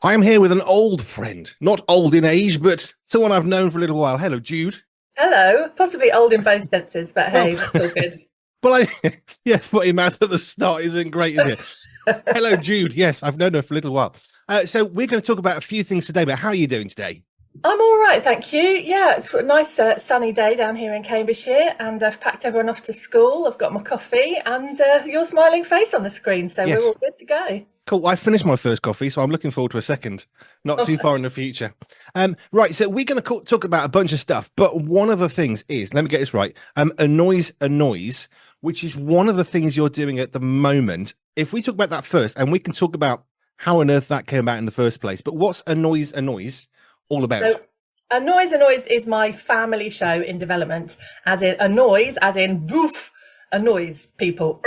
I am here with an old friend, not old in age, but someone I've known for a little while. Hello, Jude. Hello, possibly old in both senses, but Well, hey, that's all good. well, yeah, putting mouth at the start isn't great, is it? Hello, Jude. Yes, I've known her for a little while. So we're going to talk about a few things today. But how are you doing today? I'm all right, thank you. Yeah, it's a nice sunny day down here in Cambridgeshire, and I've packed everyone off to school. I've got my coffee and your smiling face on the screen, so we're Yes. all good to go. Cool. I finished my first coffee, so I'm looking forward to a second. Not too far in the future. Right. So we're going to talk about a bunch of stuff, but one of the things is, let me get this right. A noise annoys, which is one of the things you're doing at the moment. If we talk about that first, and we can talk about how on earth that came about in the first place. But what's a noise annoys all about? So, a Noise Annoys is my family show in development, as in a noise, as in boof, annoys people.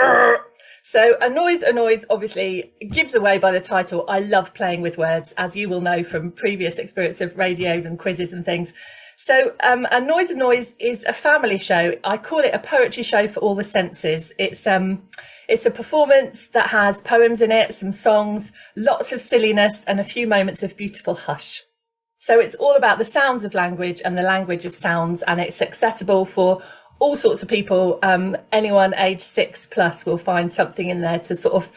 So a Noise Annoys obviously gives away by the title. I love playing with words, as you will know from previous experience of radios and quizzes and things. So a Noise Annoys is a family show. I call it a poetry show for all the senses. It's a performance that has poems in it, some songs, lots of silliness, and a few moments of beautiful hush. So it's all about the sounds of language and the language of sounds, and it's accessible for all sorts of people. Anyone age 6+ will find something in there to sort of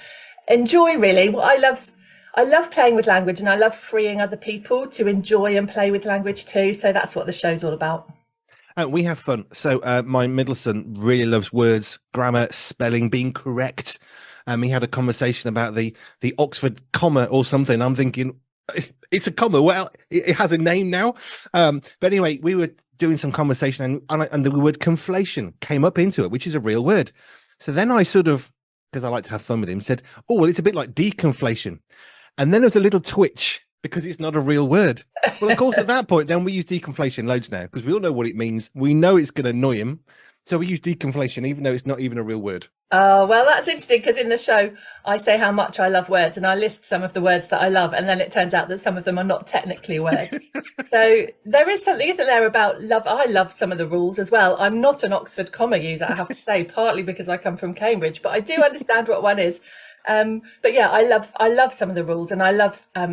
enjoy, really. Well, I love playing with language, and I love freeing other people to enjoy and play with language too. So that's what the show's all about. We have fun. So my middle son really loves words, grammar, spelling, being correct. We had a conversation about the Oxford comma or something. I'm thinking it's a comma. Well, it has a name now. But anyway, we were doing some conversation, and the word conflation came up into it, which is a real word. So then I sort of, because I like to have fun with him, said, "Oh, well, it's a bit like deconflation." And then there was a little twitch because it's not a real word. Well, of course, at that point, then we use deconflation loads now because we all know what it means. We know it's going to annoy him. So we use deconflation, even though it's not even a real word. Oh, well, that's interesting because in the show, I say how much I love words and I list some of the words that I love. And then it turns out that some of them are not technically words. So there is something, isn't there, about love? I love some of the rules as well. I'm not an Oxford comma user, I have to say, partly because I come from Cambridge, but I do understand what one is. But yeah, I love some of the rules, and I love, I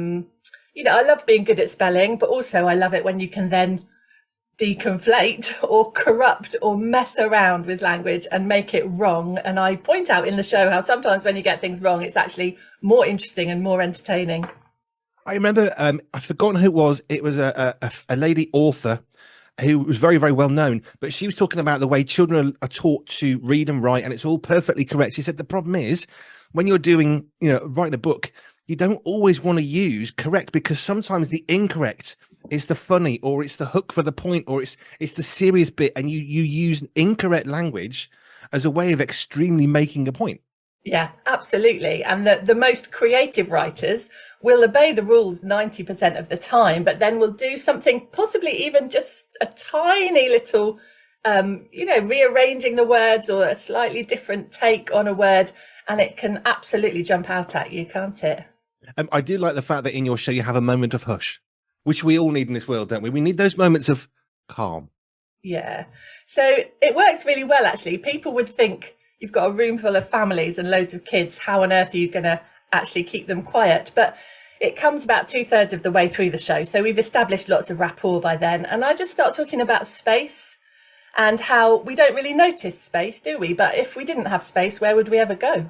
love being good at spelling, but also I love it when you can then deconflate or corrupt or mess around with language and make it wrong. And I point out in the show how sometimes when you get things wrong, it's actually more interesting and more entertaining. I remember, I've forgotten who it was. It was a lady author who was very, very well known, but she was talking about the way children are taught to read and write, and it's all perfectly correct. She said the problem is when you're doing, writing a book, you don't always want to use correct because sometimes the incorrect is the funny, or it's the hook for the point, or it's the serious bit, and you use incorrect language as a way of extremely making a point. Yeah, absolutely. And the most creative writers will obey the rules 90% of the time, but then will do something, possibly even just a tiny little, rearranging the words or a slightly different take on a word, and it can absolutely jump out at you, can't it? I do like the fact that in your show you have a moment of hush, which we all need in this world, don't we? We need those moments of calm. Yeah. So it works really well, actually. People would think you've got a room full of families and loads of kids. How on earth are you going to actually keep them quiet? But it comes about 2/3 of the way through the show. So we've established lots of rapport by then. And I just start talking about space and how we don't really notice space, do we? But if we didn't have space, where would we ever go?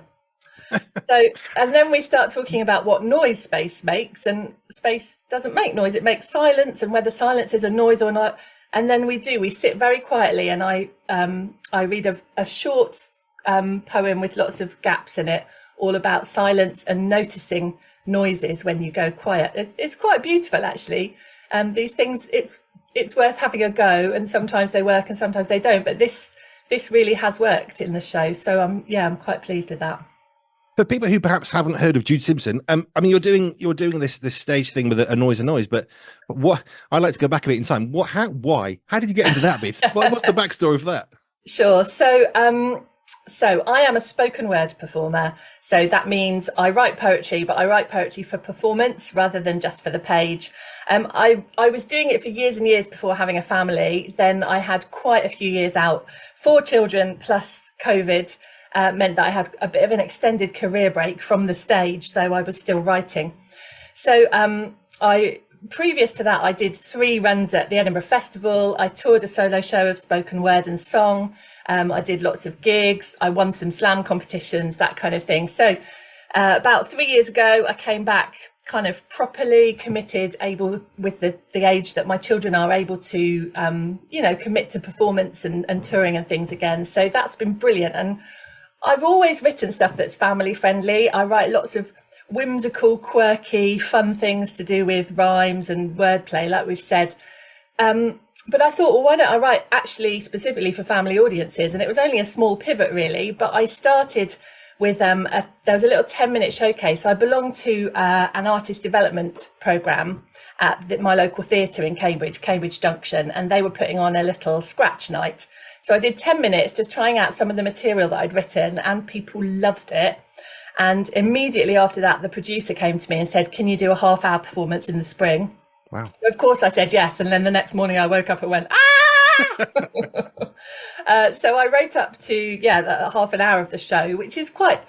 And then we start talking about what noise space makes, and space doesn't make noise. It makes silence, and whether silence is a noise or not. And then we sit very quietly, and I read a short poem with lots of gaps in it, all about silence and noticing noises when you go quiet. It's quite beautiful, actually. These things, it's worth having a go, and sometimes they work and sometimes they don't. But this really has worked in the show, so I'm quite pleased with that. For people who perhaps haven't heard of Jude Simpson, I mean, you're doing this stage thing with a noise and noise, but what I'd like to go back a bit in time. Why? How did you get into that bit? What's the backstory for that? Sure. So I am a spoken word performer. So that means I write poetry, but I write poetry for performance rather than just for the page. I was doing it for years and years before having a family. Then I had quite a few years out, 4 children plus COVID. Meant that I had a bit of an extended career break from the stage, though I was still writing. So I previous to that, I did 3 runs at the Edinburgh Festival. I toured a solo show of spoken word and song. I did lots of gigs. I won some slam competitions, that kind of thing. So about 3 years ago, I came back kind of properly committed, able with the age that my children are able to, commit to performance and touring and things again. So that's been brilliant. And I've always written stuff that's family friendly. I write lots of whimsical, quirky, fun things to do with rhymes and wordplay, like we've said. But I thought, well, why don't I write actually specifically for family audiences? And it was only a small pivot, really. But I started with there was a little 10-minute showcase. I belong to an artist development programme at my local theatre in Cambridge Junction, and they were putting on a little scratch night. So I did 10 minutes just trying out some of the material that I'd written, and people loved it. And immediately after that, the producer came to me and said, can you do a half-hour performance in the spring? Wow. So of course I said yes. And then the next morning I woke up and went, so I wrote up to, half an hour of the show, which is quite,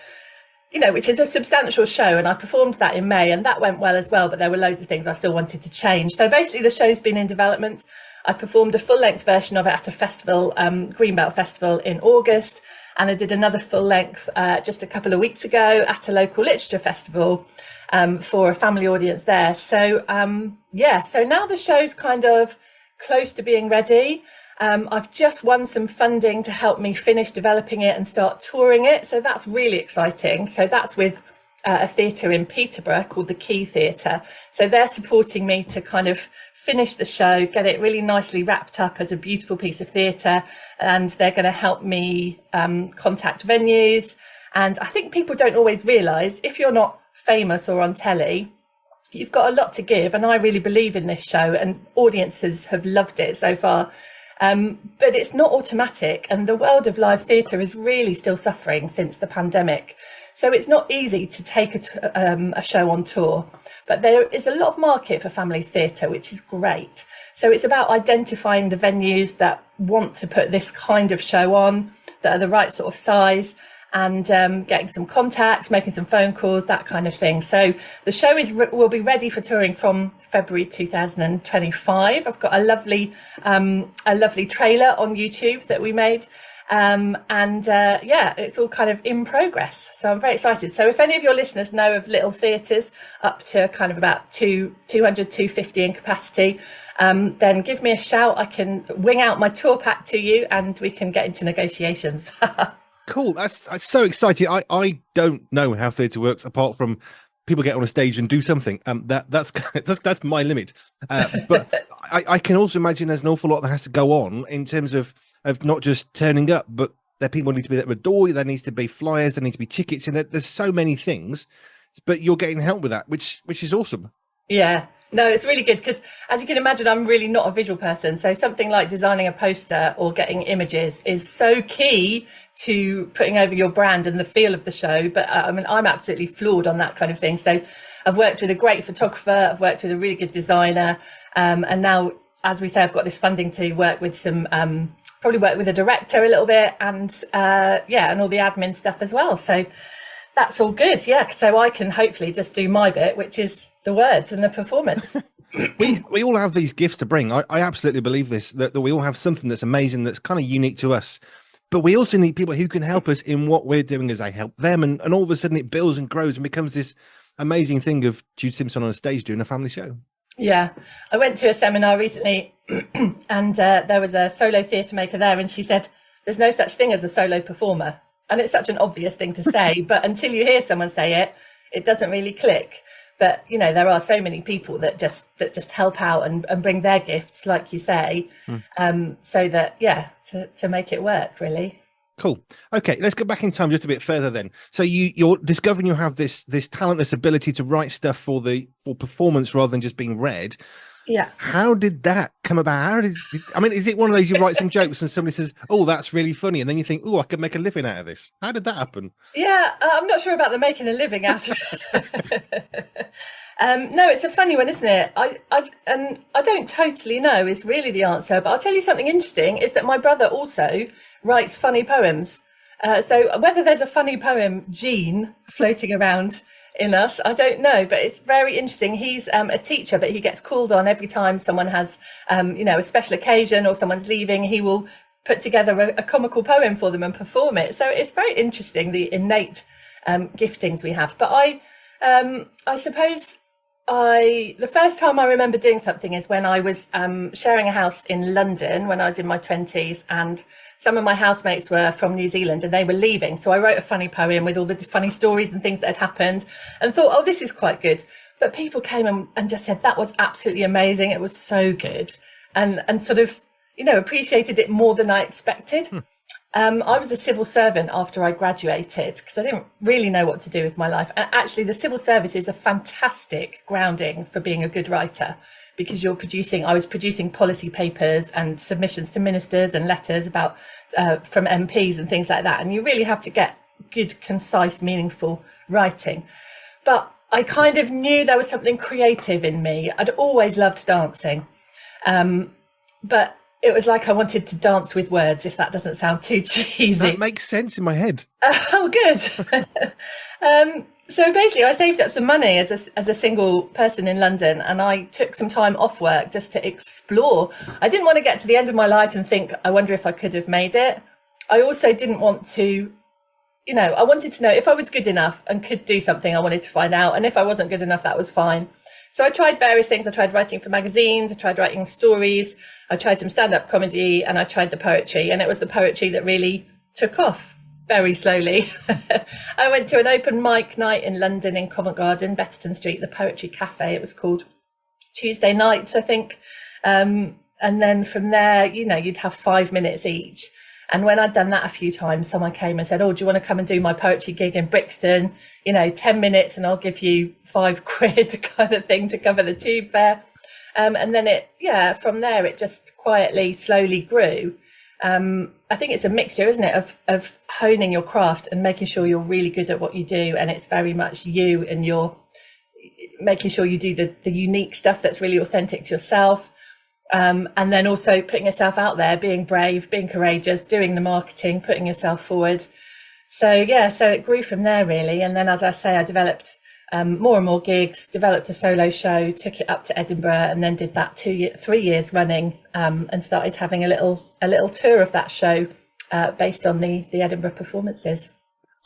which is a substantial show. And I performed that in May, and that went well as well. But there were loads of things I still wanted to change. So basically the show's been in development. I performed a full-length version of it at a festival, Greenbelt Festival in August. And I did another full length just a couple of weeks ago at a local literature festival for a family audience there. So, so now the show's kind of close to being ready. I've just won some funding to help me finish developing it and start touring it. So that's really exciting. So that's with a theatre in Peterborough called the Key Theatre. So they're supporting me to kind of finish the show, get it really nicely wrapped up as a beautiful piece of theatre, and they're going to help me contact venues. And I think people don't always realise, if you're not famous or on telly, you've got a lot to give, and I really believe in this show, and audiences have loved it so far. But it's not automatic, and the world of live theatre is really still suffering since the pandemic. So it's not easy to take a show on tour. But there is a lot of market for family theatre, which is great. So it's about identifying the venues that want to put this kind of show on, that are the right sort of size, and getting some contacts, making some phone calls, that kind of thing. So the show will be ready for touring from February 2025. I've got a lovely trailer on YouTube that we made. It's all kind of in progress. So I'm very excited. So if any of your listeners know of little theatres up to kind of about 200, 250 in capacity, then give me a shout. I can wing out my tour pack to you and we can get into negotiations. Cool. That's so exciting. I don't know how theatre works apart from people get on a stage and do something. That's my limit. But I can also imagine there's an awful lot that has to go on in terms of not just turning up, but there people need to be at the door. There needs to be flyers. There need to be tickets, and there's so many things. But you're getting help with that, which is awesome. Yeah. No, it's really good because, as you can imagine, I'm really not a visual person. So something like designing a poster or getting images is so key to putting over your brand and the feel of the show. But I'm absolutely flawed on that kind of thing. So I've worked with a great photographer. I've worked with a really good designer. And now, as we say, I've got this funding to work with some, probably work with a director a little bit and all the admin stuff as well. So that's all good. Yeah. So I can hopefully just do my bit, which is the words and the performance. we all have these gifts to bring. I absolutely believe this, that we all have something that's amazing, that's kind of unique to us. But we also need people who can help us in what we're doing as I help them. And all of a sudden it builds and grows and becomes this amazing thing of Jude Simpson on a stage doing a family show. Yeah. I went to a seminar recently and there was a solo theatre maker there, and she said, there's no such thing as a solo performer. And it's such an obvious thing to say, but until you hear someone say it, it doesn't really click. But, there are so many people that just help out and bring their gifts, like you say, so that, to make it work, really. Cool. Okay, let's go back in time just a bit further then. So you're discovering you have this talent, this ability to write stuff for performance rather than just being read. Yeah. How did that come about? Is it one of those you write some jokes and somebody says, oh, that's really funny, and then you think, oh, I could make a living out of this? How did that happen? Yeah, I'm not sure about the making a living out of it. No, it's a funny one, isn't it? I don't totally know is really the answer, but I'll tell you something interesting is that my brother also writes funny poems. So whether there's a funny poem gene floating around in us. I don't know, but it's very interesting. He's a teacher, but he gets called on every time someone has, a special occasion or someone's leaving. He will put together a comical poem for them and perform it. So it's very interesting, the innate giftings we have. But I suppose the first time I remember doing something is when I was sharing a house in London when I was in my 20s, and some of my housemates were from New Zealand and they were leaving. So I wrote a funny poem with all the funny stories and things that had happened and thought, oh, this is quite good. But people came and just said, that was absolutely amazing. It was so good. And sort of, appreciated it more than I expected. I was a civil servant after I graduated because I didn't really know what to do with my life. And actually, the civil service is a fantastic grounding for being a good writer, because I was producing policy papers and submissions to ministers and letters about from MPs and things like that. And you really have to get good, concise, meaningful writing. But I kind of knew there was something creative in me. I'd always loved dancing. But it was like I wanted to dance with words, if that doesn't sound too cheesy. That makes sense in my head. Oh, good. So basically, I saved up some money as a single person in London, and I took some time off work just to explore. I didn't want to get to the end of my life and think, I wonder if I could have made it. I also didn't want to, I wanted to know if I was good enough and could do something. I wanted to find out. And if I wasn't good enough, that was fine. So I tried various things. I tried writing for magazines. I tried writing stories. I tried some stand-up comedy, and I tried the poetry. And it was the poetry that really took off very slowly. I went to an open mic night in London in Covent Garden, Betterton Street, the Poetry Cafe, it was called, Tuesday nights, I think. And then from there, you'd have 5 minutes each. And when I'd done that a few times, someone came and said, oh, do you want to come and do my poetry gig in Brixton? 10 minutes and I'll give you £5 kind of thing to cover the tube fare. And then from there, it just quietly, slowly grew. I think it's a mixture, isn't it, of honing your craft and making sure you're really good at what you do. And it's very much you, and you're making sure you do the unique stuff that's really authentic to yourself. And then also putting yourself out there, being brave, being courageous, doing the marketing, putting yourself forward. So it grew from there, really. And then, as I say, I developed more and more gigs, developed a solo show, took it up to Edinburgh, and then did that 3 years running, and started having a little tour of that show based on the Edinburgh performances.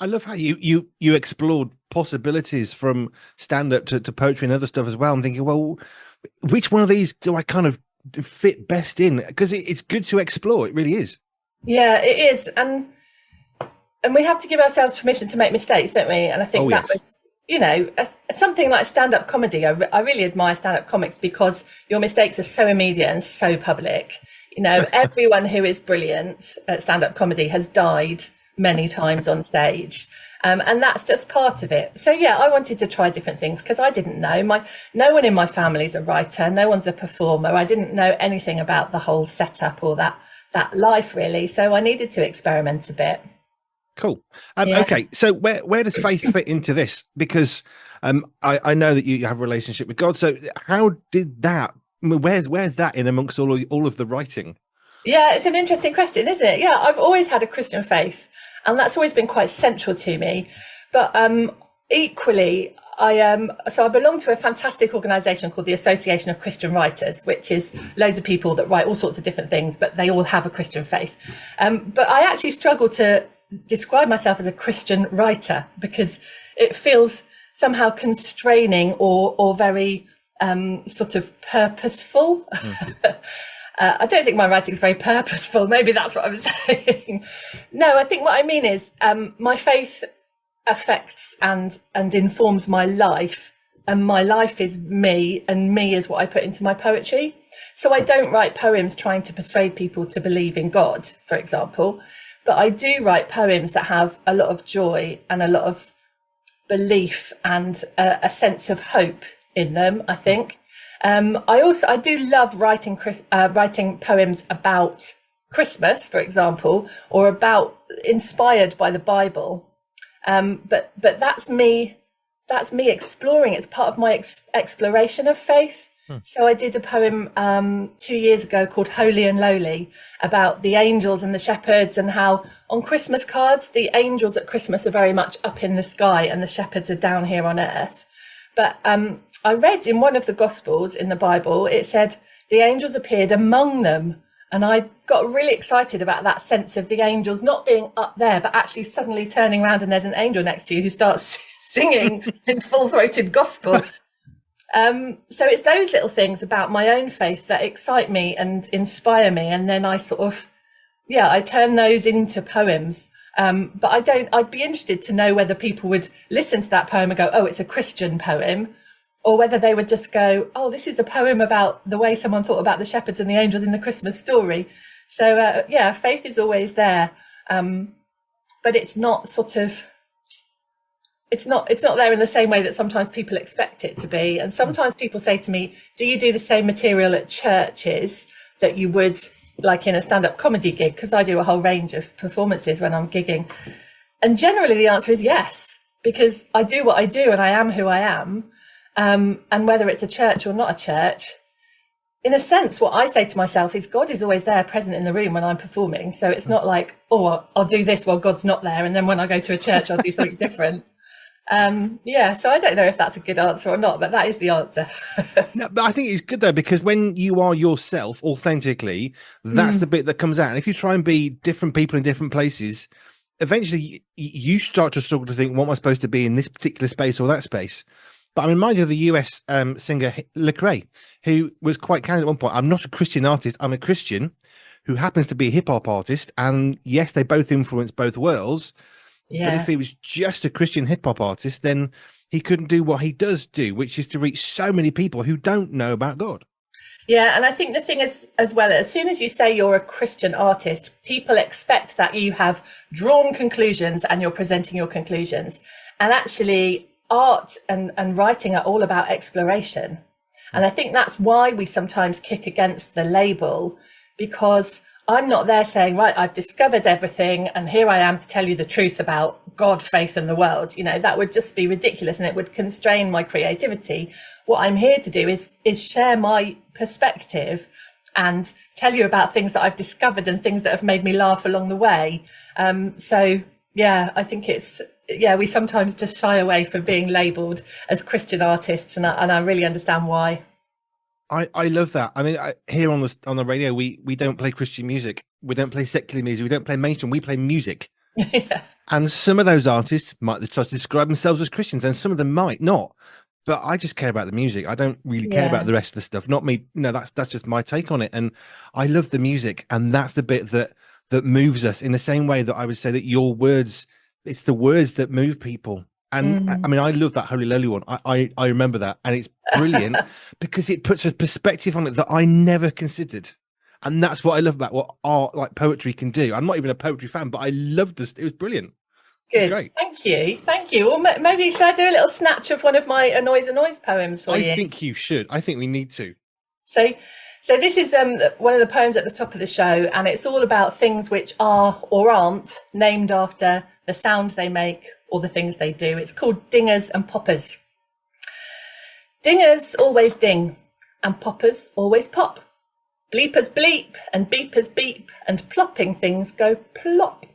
I love how you explored possibilities from stand-up to poetry and other stuff as well. I'm thinking, well, which one of these do I kind of fit best in? Because it's good to explore. It really is. Yeah, it is. And we have to give ourselves permission to make mistakes, don't we? And I think was, something like stand-up comedy. I really admire stand-up comics because your mistakes are so immediate and so public. Everyone who is brilliant at stand-up comedy has died many times on stage. And that's just part of it. So, I wanted to try different things because I didn't know. No one in my family is a writer. No one's a performer. I didn't know anything about the whole setup or that life, really. So I needed to experiment a bit. Cool. Okay, so where does faith fit into this? Because I know that you have a relationship with God. So how did that? Where's that in amongst all of the writing? Yeah, it's an interesting question, isn't it? Yeah, I've always had a Christian faith, and that's always been quite central to me. But equally, I belong to a fantastic organisation called the Association of Christian Writers, which is loads of people that write all sorts of different things, but they all have a Christian faith. But I actually struggle to describe myself as a Christian writer because it feels somehow constraining or very sort of purposeful. I don't think my writing is very purposeful. Maybe that's what I was saying. No, I think what I mean is my faith affects and informs my life, and my life is me, and me is what I put into my poetry. So I don't write poems trying to persuade people to believe in God, for example, but I do write poems that have a lot of joy and a lot of belief and a sense of hope in them, I think. I do love writing poems about Christmas, for example, or inspired by the Bible. But that's me exploring. It's part of my exploration of faith. So I did a poem 2 years ago called Holy and Lowly, about the angels and the shepherds, and how on Christmas cards, the angels at Christmas are very much up in the sky and the shepherds are down here on earth. But I read in one of the Gospels in the Bible, it said the angels appeared among them. And I got really excited about that sense of the angels not being up there, but actually suddenly turning around and there's an angel next to you who starts singing in full-throated gospel. So it's those little things about my own faith that excite me and inspire me. And then I sort of, I turn those into poems. But I'd be interested to know whether people would listen to that poem and go, oh, it's a Christian poem, or whether they would just go, oh, this is a poem about the way someone thought about the shepherds and the angels in the Christmas story. So, faith is always there. But it's not sort of, it's not there in the same way that sometimes people expect it to be. And sometimes people say to me, do you do the same material at churches that you would like in a stand-up comedy gig? Because I do a whole range of performances when I'm gigging. And generally the answer is yes, because I do what I do and I am who I am. And whether it's a church or not a church, in a sense, what I say to myself is God is always there present in the room when I'm performing. So it's not like, oh, I'll do this while God's not there. And then when I go to a church, I'll do something different. So I don't know if that's a good answer or not, but that is the answer. No, but I think it's good though, because when you are yourself authentically, that's the bit that comes out. And if you try and be different people in different places, eventually you start to struggle to think, what am I supposed to be in this particular space or that space? But I'm reminded of the US singer Legg, who was quite candid at one point. I'm not a Christian artist. I'm a Christian who happens to be a hip hop artist. And yes, they both influence both worlds. Yeah. But if he was just a Christian hip hop artist, then he couldn't do what he does do, which is to reach so many people who don't know about God. Yeah, and I think the thing is, as well, as soon as you say you're a Christian artist, people expect that you have drawn conclusions and you're presenting your conclusions. And actually, art and writing are all about exploration. And I think that's why we sometimes kick against the label, because I'm not there saying, right, I've discovered everything and here I am to tell you the truth about God, faith and the world. You know, that would just be ridiculous and it would constrain my creativity. What I'm here to do is share my perspective and tell you about things that I've discovered and things that have made me laugh along the way. I think we sometimes just shy away from being labelled as Christian artists, and I really understand why. I love that. I mean, here on the radio, we don't play Christian music. We don't play secular music. We don't play mainstream. We play music. Yeah. And some of those artists might try to describe themselves as Christians, and some of them might not. But I just care about the music. I don't really care about the rest of the stuff. Not me. No, that's just my take on it. And I love the music, and that's the bit that moves us in the same way that I would say that your words. It's the words that move people. And I mean, I love that Holy Lowly one. I remember that. And it's brilliant because it puts a perspective on it that I never considered. And that's what I love about what art, like poetry, can do. I'm not even a poetry fan, but I loved this. It was brilliant. Good. Great. Thank you. Well, maybe should I do a little snatch of one of my Noise Annoys poems for you? I think you should. I think we need to. So this is one of the poems at the top of the show, and it's all about things which are or aren't named after the sound they make or the things they do. It's called Dingers and Poppers. Dingers always ding, and poppers always pop. Bleepers bleep, and beepers beep, and plopping things go plop.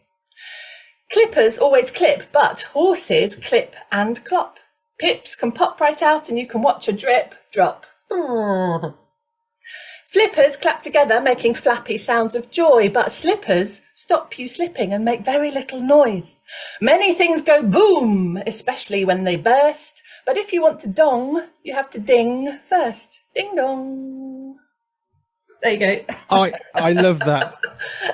Clippers always clip, but horses clip and clop. Pips can pop right out, and you can watch a drip drop. Flippers clap together, making flappy sounds of joy, but slippers stop you slipping and make very little noise. Many things go boom, especially when they burst, but if you want to dong, you have to ding first. Ding dong. There you go. I love that.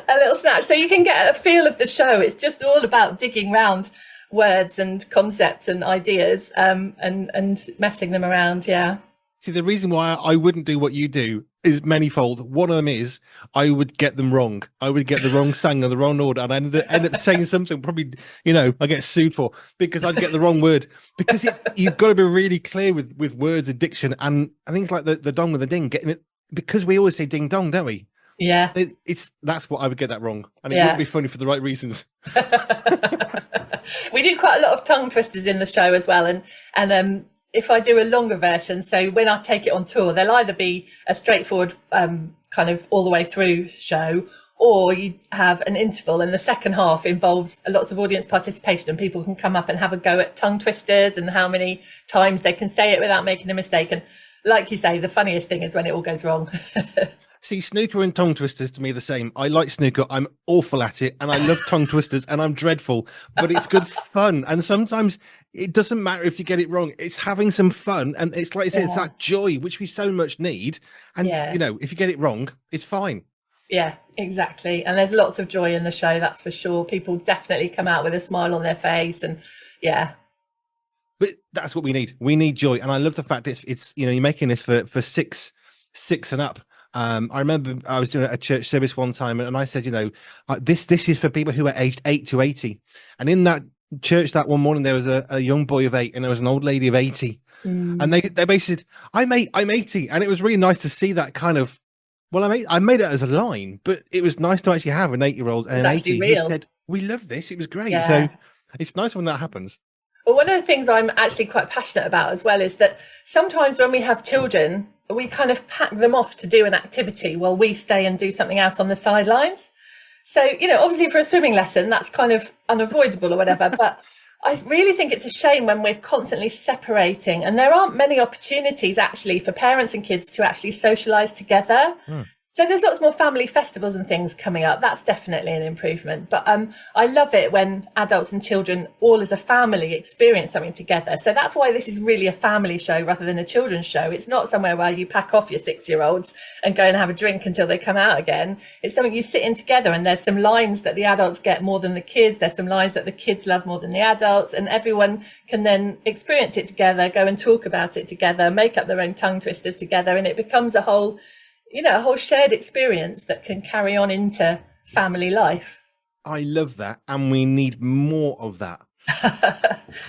A little snatch. So you can get a feel of the show. It's just all about digging round words and concepts and ideas and messing them around, yeah. See, the reason why I wouldn't do what you do is manifold. One of them is I would get them wrong. I would get the wrong sang or the wrong order, and I end up saying something probably, I get sued for because I'd get the wrong word. Because you've got to be really clear with words, addiction, and things like the dong with the ding, getting it, because we always say ding dong, don't we? Yeah. That's what I would get that wrong, and it wouldn't be funny for the right reasons. We do quite a lot of tongue twisters in the show as well, and if I do a longer version, so when I take it on tour, there'll either be a straightforward kind of all the way through show, or you have an interval, and the second half involves lots of audience participation, and people can come up and have a go at tongue twisters and how many times they can say it without making a mistake. And like you say, the funniest thing is when it all goes wrong. See, snooker and tongue twisters to me are the same. I like snooker. I'm awful at it. And I love tongue twisters and I'm dreadful, but it's good fun. And sometimes it doesn't matter if you get it wrong. It's having some fun. And it's like I said, it's that joy, which we so much need. And, you know, if you get it wrong, it's fine. Yeah, exactly. And there's lots of joy in the show, that's for sure. People definitely come out with a smile on their face. And but that's what we need. We need joy. And I love the fact it's you know, you're making this for six and up. I remember I was doing a church service one time and I said, you know, this is for people who are aged 8 to 80. And in that church that one morning, there was a young boy of 8 and there was an old lady of 80. And they basically said, I'm 80. And it was really nice to see that kind of, well, I made it as a line, but it was nice to actually have an 8-year-old and an 80 who said, we love this. It was great. So it's nice when that happens. Well, one of the things I'm actually quite passionate about as well is that sometimes when we have children, we kind of pack them off to do an activity while we stay and do something else on the sidelines. So, you know, obviously for a swimming lesson, that's kind of unavoidable or whatever. But I really think it's a shame when we're constantly separating. And there aren't many opportunities actually for parents and kids to actually socialise together. So there's lots more family festivals and things coming up. That's definitely an improvement. But I love it when adults and children all as a family experience something together. So that's why this is really a family show rather than a children's show. It's not somewhere where you pack off your 6-year-olds and go and have a drink until they come out again. It's something you sit in together, and there's some lines that the adults get more than the kids. There's some lines that the kids love more than the adults, and everyone can then experience it together, go and talk about it together, make up their own tongue twisters together, and it becomes a whole shared experience that can carry on into family life. I love that. And we need more of that.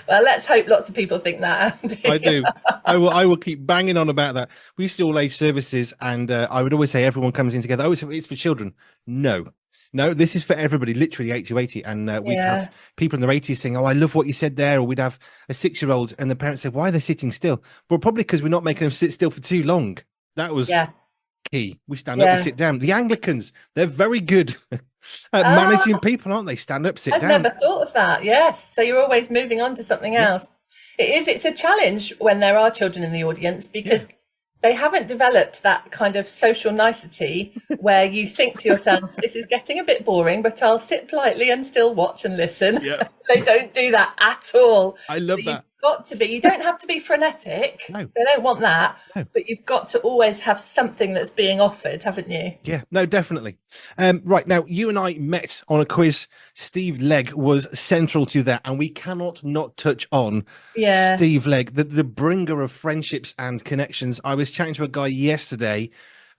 Well, let's hope lots of people think that, Andy. I do. I will keep banging on about that. We used to all age services and I would always say everyone comes in together. Oh, it's for children. No, this is for everybody, literally 8 to 80. And we'd have people in their 80s saying, oh, I love what you said there. Or we'd have a 6-year-old and the parents said, why are they sitting still? Well, probably because we're not making them sit still for too long. That was key. We stand up, we sit down. The Anglicans, they're very good at managing people, aren't they? Stand up, sit down. I've never thought of that. Yes. So you're always moving on to something else. It's a challenge when there are children in the audience because they haven't developed that kind of social nicety where you think to yourself, this is getting a bit boring, but I'll sit politely and still watch and listen. Yeah. They don't do that at all. I love that. You don't have to be frenetic. No. They don't want that. No. But you've got to always have something that's being offered, haven't you? Yeah, no, definitely. Right, now, you and I met on a quiz. Steve Legg was central to that, and we cannot not touch on Steve Legg, the bringer of friendships and connections. I was chatting to a guy yesterday,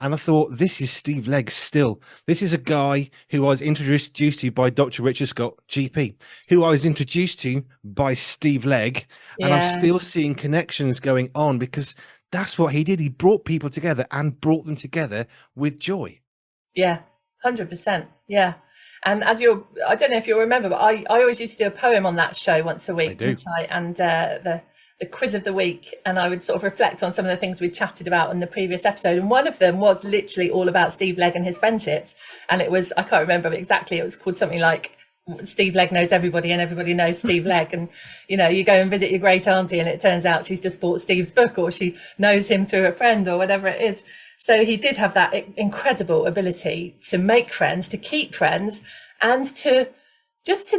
and I thought, this is Steve Legg still. This is a guy who I was introduced to by Dr. Richard Scott, GP, who I was introduced to by Steve Legg. And I'm still seeing connections going on because that's what he did. He brought people together and brought them together with joy. Yeah, 100%. Yeah. And I don't know if you'll remember, but I always used to do a poem on that show once a week. And the quiz of the week, and I would sort of reflect on some of the things we chatted about in the previous episode, and one of them was literally all about Steve Legg and his friendships, and it was, I can't remember exactly, it was called something like Steve Legg knows everybody and everybody knows Steve Legg. And you go and visit your great auntie and it turns out she's just bought Steve's book, or she knows him through a friend, or whatever it is. So he did have that incredible ability to make friends, to keep friends, and to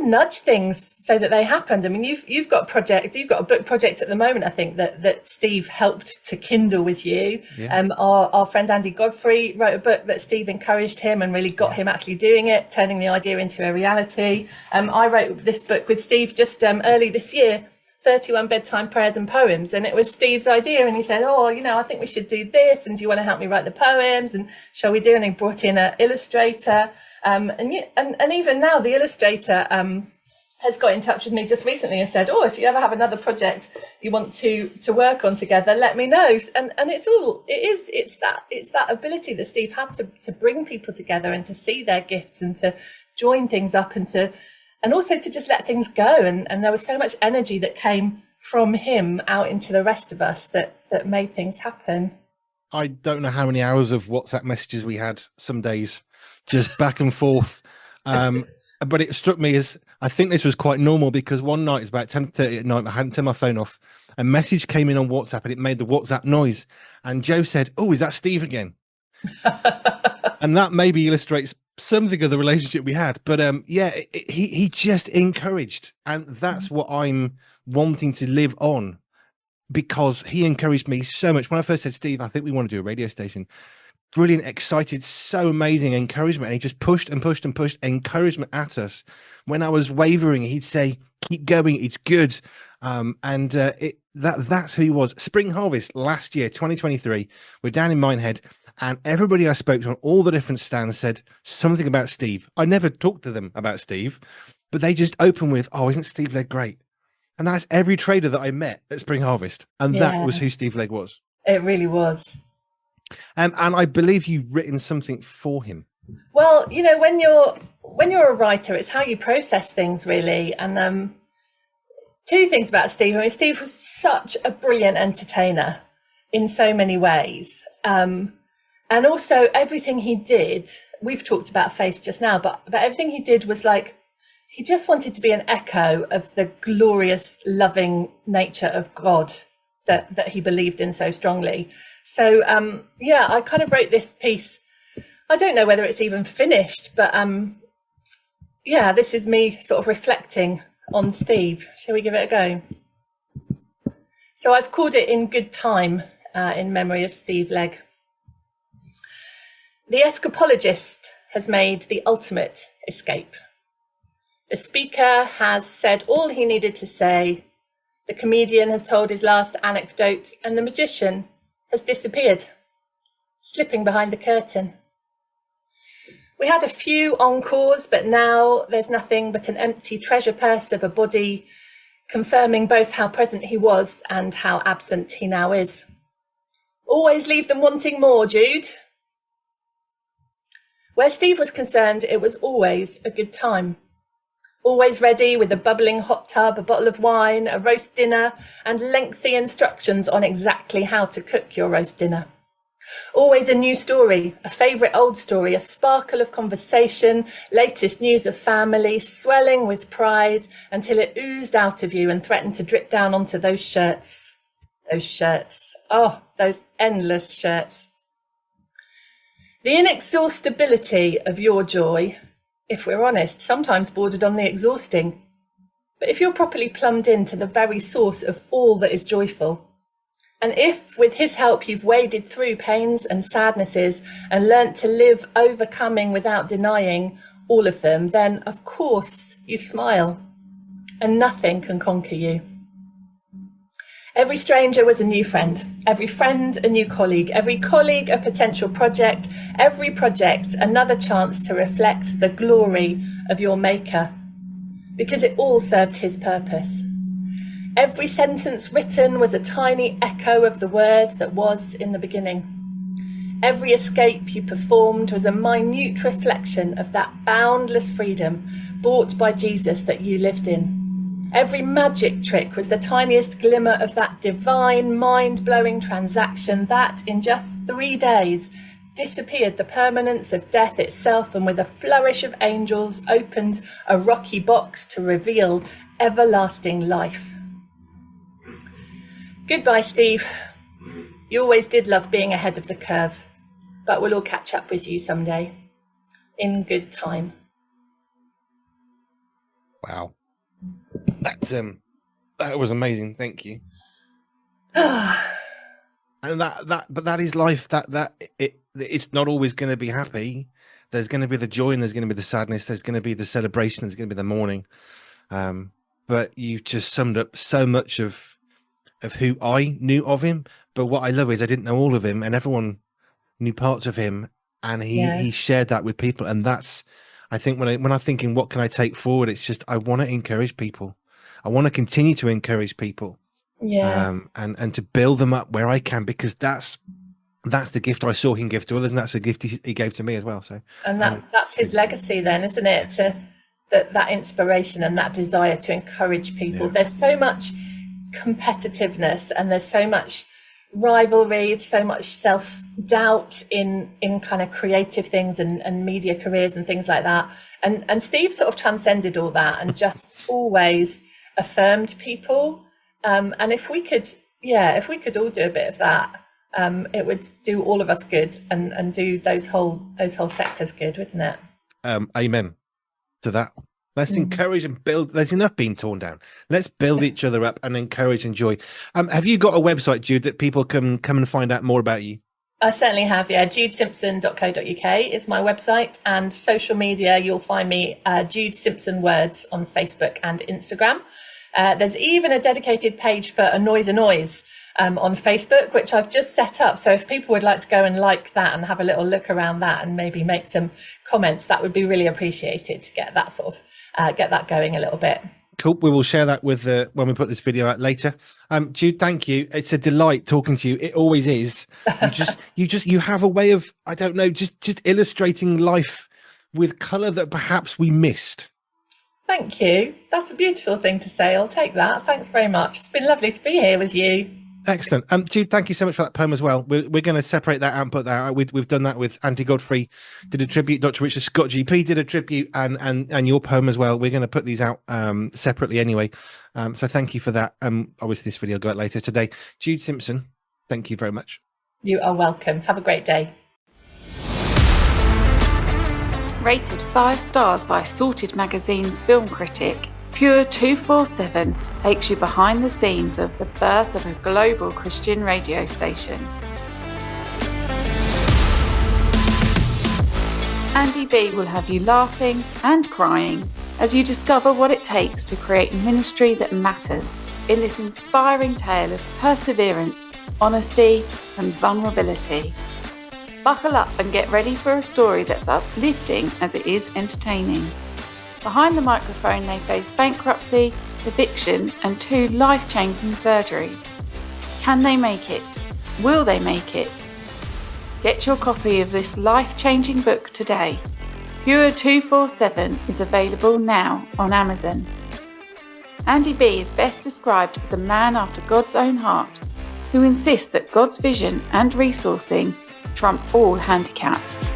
nudge things so that they happened. I mean, you've got a book project at the moment, I think, that Steve helped to kindle with you. Our friend Andy Godfrey wrote a book that Steve encouraged him and really got him actually doing it, turning the idea into a reality. I wrote this book with Steve just early this year, 31 bedtime prayers and poems, and it was Steve's idea, and he said, I think we should do this, and do you want to help me write the poems, and shall we do? And he brought in an illustrator. And even now the illustrator has got in touch with me just recently and said, if you ever have another project you want to work on together, let me know. And it's that ability that Steve had to bring people together and to see their gifts and to join things up and also to just let things go. And there was so much energy that came from him out into the rest of us that made things happen. I don't know how many hours of WhatsApp messages we had some days, just back and forth. But it struck me as, I think this was quite normal, because one night, it's about 10:30 at night, I hadn't turned my phone off. A message came in on WhatsApp and it made the WhatsApp noise. And Joe said, "Oh, is that Steve again?" And that maybe illustrates something of the relationship we had. But he just encouraged. And that's what I'm wanting to live on, because he encouraged me so much. When I first said, "Steve, I think we want to do a radio station," brilliant, excited, so amazing encouragement. And he just pushed and pushed and pushed encouragement at us. When I was wavering, he'd say, "Keep going, it's good." That's who he was. Spring Harvest last year, 2023, we're down in Minehead, and everybody I spoke to on all the different stands said something about Steve. I never talked to them about Steve, but they just opened with, "Oh, isn't Steve Legg great?" And that's every trader that I met at Spring Harvest. And that was who Steve Legg was. It really was. And I believe you've written something for him. Well, when you're a writer, it's how you process things, really. And two things about Steve. I mean, Steve was such a brilliant entertainer in so many ways. And also everything he did, we've talked about faith just now, but everything he did was like, he just wanted to be an echo of the glorious, loving nature of God that he believed in so strongly. So, I kind of wrote this piece. I don't know whether it's even finished, but this is me sort of reflecting on Steve. Shall we give it a go? So I've called it "In Good Time," in memory of Steve Legg. The escapologist has made the ultimate escape. The speaker has said all he needed to say. The comedian has told his last anecdote, and the magician has disappeared, slipping behind the curtain. We had a few encores, but now there's nothing but an empty treasure purse of a body, confirming both how present he was and how absent he now is. Always leave them wanting more, Jude. Where Steve was concerned, it was always a good time. Always ready with a bubbling hot tub, a bottle of wine, a roast dinner, and lengthy instructions on exactly how to cook your roast dinner. Always a new story, a favourite old story, a sparkle of conversation, latest news of family, swelling with pride until it oozed out of you and threatened to drip down onto those shirts. Oh, those endless shirts. The inexhaustibility of your joy, if we're honest, sometimes bordered on the exhausting. But if you're properly plumbed into the very source of all that is joyful, and if, with his help, you've waded through pains and sadnesses and learnt to live overcoming without denying all of them, then of course you smile, and nothing can conquer you. Every stranger was a new friend, every friend a new colleague, every colleague a potential project, every project another chance to reflect the glory of your maker, because it all served his purpose. Every sentence written was a tiny echo of the word that was in the beginning. Every escape you performed was a minute reflection of that boundless freedom bought by Jesus that you lived in. Every magic trick was the tiniest glimmer of that divine, mind-blowing transaction that, in just 3 days, disappeared the permanence of death itself, and with a flourish of angels opened a rocky box to reveal everlasting life. Goodbye, Steve. You always did love being ahead of the curve, but we'll all catch up with you someday. In good time. Wow. That was amazing. Thank you. And but that is life. It's not always going to be happy. There's going to be the joy, and there's going to be the sadness. There's going to be the celebration. There's going to be the mourning. But you've just summed up so much of who I knew of him. But what I love is I didn't know all of him, and everyone knew parts of him, and he shared that with people. And that's, I think, when I'm thinking what can I take forward, it's just I want to encourage people. I want to continue to encourage people, and to build them up where I can, because that's the gift I saw him give to others, and that's a gift he gave to me as well. So, and that's his legacy, then, isn't it? That inspiration and that desire to encourage people. There's so much competitiveness, and there's so much rivalry, so much self-doubt in kind of creative things and media careers and things like that. And Steve sort of transcended all that and just always affirmed people. And if we could all do a bit of that, it would do all of us good and do those whole sectors good, wouldn't it? Amen to that. Let's encourage and build. There's enough being torn down. Let's build each other up and encourage and joy. Have you got a website, Jude, that people can come and find out more about you? I certainly have, yeah. judesimpson.co.uk is my website, and social media, you'll find me Jude Simpson Words on Facebook and Instagram. There's even a dedicated page for a Noise Annoys on Facebook, which I've just set up. So if people would like to go and like that and have a little look around that and maybe make some comments, that would be really appreciated to get that sort of get that going a little bit. Cool. We will share that with when we put this video out later. Jude, thank you. It's a delight talking to you. It always is. You have a way of, I don't know, just illustrating life with colour that perhaps we missed. Thank you. That's a beautiful thing to say. I'll take that. Thanks very much. It's been lovely to be here with you. Excellent. Jude, thank you so much for that poem as well. We're going to separate that out and put that out. We've done that with Auntie Godfrey did a tribute, Dr. Richard Scott GP did a tribute, and your poem as well. We're going to put these out separately anyway. So thank you for that. Obviously this video will go out later today. Jude Simpson, thank you very much. You are welcome. Have a great day. Rated 5 stars by Sorted Magazine's film critic, Pure 247 takes you behind the scenes of the birth of a global Christian radio station. Andy B will have you laughing and crying as you discover what it takes to create ministry that matters in this inspiring tale of perseverance, honesty and vulnerability. Buckle up and get ready for a story that's uplifting as it is entertaining. Behind the microphone, they face bankruptcy, eviction, and 2 life-changing surgeries. Can they make it? Will they make it? Get your copy of this life-changing book today. Pure 247 is available now on Amazon. Andy B is best described as a man after God's own heart, who insists that God's vision and resourcing trump all handicaps.